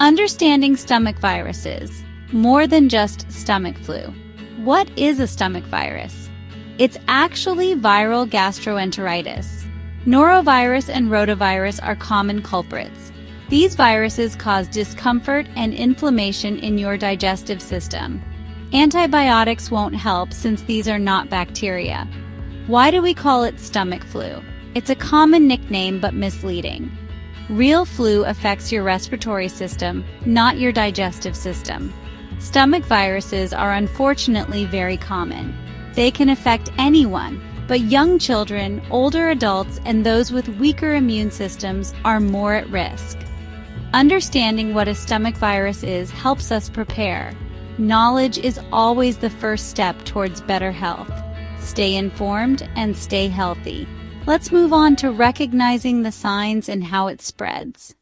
Understanding stomach viruses. More than just stomach flu. What is a stomach virus? It's actually viral gastroenteritis. Norovirus and rotavirus are common culprits. These viruses cause discomfort and inflammation in your digestive system. Antibiotics won't help since these are not bacteria. Why do we call it stomach flu? It's a common nickname but misleading. Real flu affects your respiratory system, not your digestive system. Stomach viruses are unfortunately very common. They can affect anyone, but young children, older adults, and those with weaker immune systems are more at risk. Understanding what a stomach virus is helps us prepare. Knowledge is always the first step towards better health. Stay informed and stay healthy. Let's move on to recognizing the signs and how it spreads.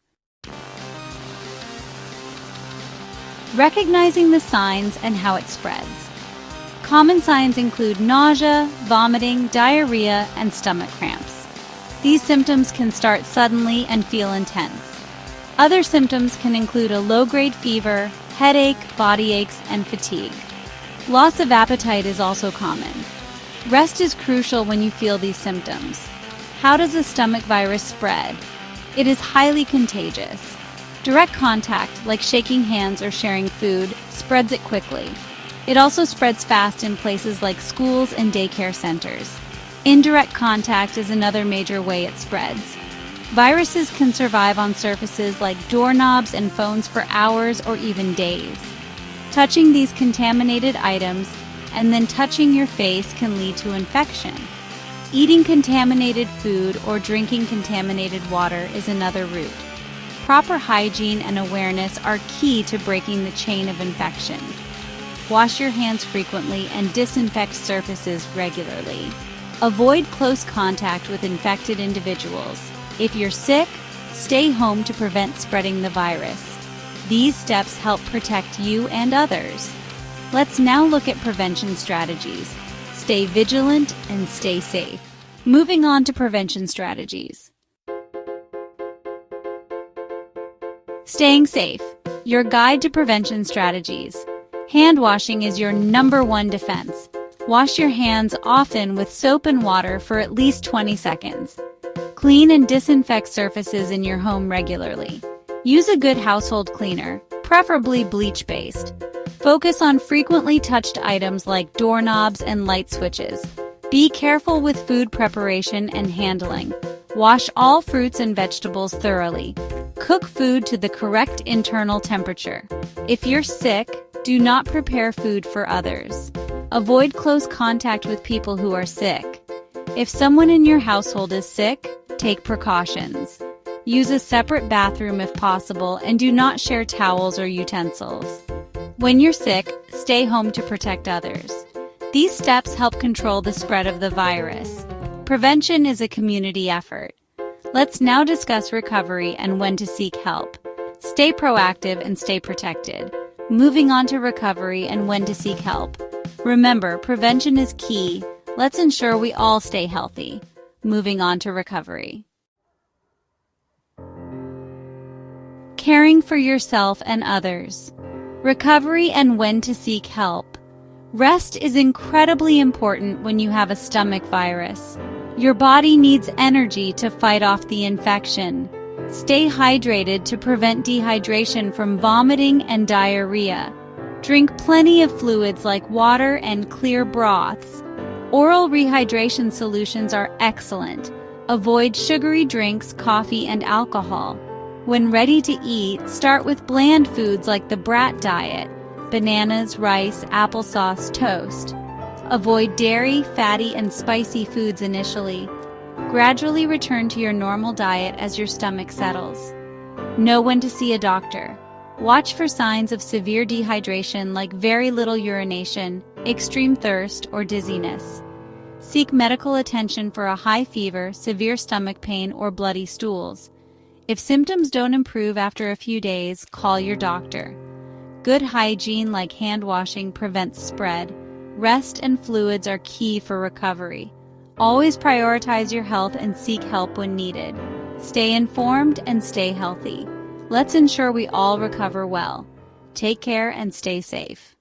Recognizing the signs and how it spreads. Common signs include nausea, vomiting, diarrhea, and stomach cramps. These symptoms can start suddenly and feel intense. Other symptoms can include a low-grade fever, headache, body aches, and fatigue. Loss of appetite is also common. Rest is crucial when you feel these symptoms. How does a stomach virus spread? It is highly contagious. Direct contact, like shaking hands or sharing food, spreads it quickly. It also spreads fast in places like schools and daycare centers. Indirect contact is another major way it spreads. Viruses can survive on surfaces like doorknobs and phones for hours or even days. Touching these contaminated items and then touching your face can lead to infection. Eating contaminated food or drinking contaminated water is another route. Proper hygiene and awareness are key to breaking the chain of infection. Wash your hands frequently and disinfect surfaces regularly. Avoid close contact with infected individuals. If you're sick, stay home to prevent spreading the virus. These steps help protect you and others. Let's now look at prevention strategies. Stay vigilant and stay safe. Moving on to prevention strategies. Staying safe. Your guide to prevention strategies. Hand washing is your #1 defense. Wash your hands often with soap and water for at least 20 seconds. Clean and disinfect surfaces in your home regularly. Use a good household cleaner, preferably bleach-based. Focus on frequently touched items like doorknobs and light switches. Be careful with food preparation and handling. Wash all fruits and vegetables thoroughly. Cook food to the correct internal temperature. If you're sick, do not prepare food for others. Avoid close contact with people who are sick. If someone in your household is sick, take precautions. Use a separate bathroom if possible and do not share towels or utensils. When you're sick, stay home to protect others. These steps help control the spread of the virus. Prevention is a community effort. Let's now discuss recovery and when to seek help. Stay proactive and stay protected. Moving on to recovery and when to seek help. Remember, prevention is key. Let's ensure we all stay healthy. Moving on to recovery. Caring for yourself and others. Recovery and when to seek help. Rest is incredibly important when you have a stomach virus. Your body needs energy to fight off the infection. Stay hydrated to prevent dehydration from vomiting and diarrhea. Drink plenty of fluids like water and clear broths. Oral rehydration solutions are excellent. Avoid sugary drinks, coffee, and alcohol. When ready to eat, start with bland foods like the brat diet: bananas, rice, applesauce, toast. Avoid dairy, fatty, and spicy foods initially. Gradually return to your normal diet as your stomach settles. Know when to see a doctor. Watch for signs of severe dehydration like very little urination, extreme thirst, or dizziness. Seek medical attention for a high fever, severe stomach pain, or bloody stools. If symptoms don't improve after a few days, call your doctor. Good hygiene like hand washing prevents spread. Rest and fluids are key for recovery. Always prioritize your health and seek help when needed. Stay informed and stay healthy. Let's ensure we all recover well. Take care and stay safe.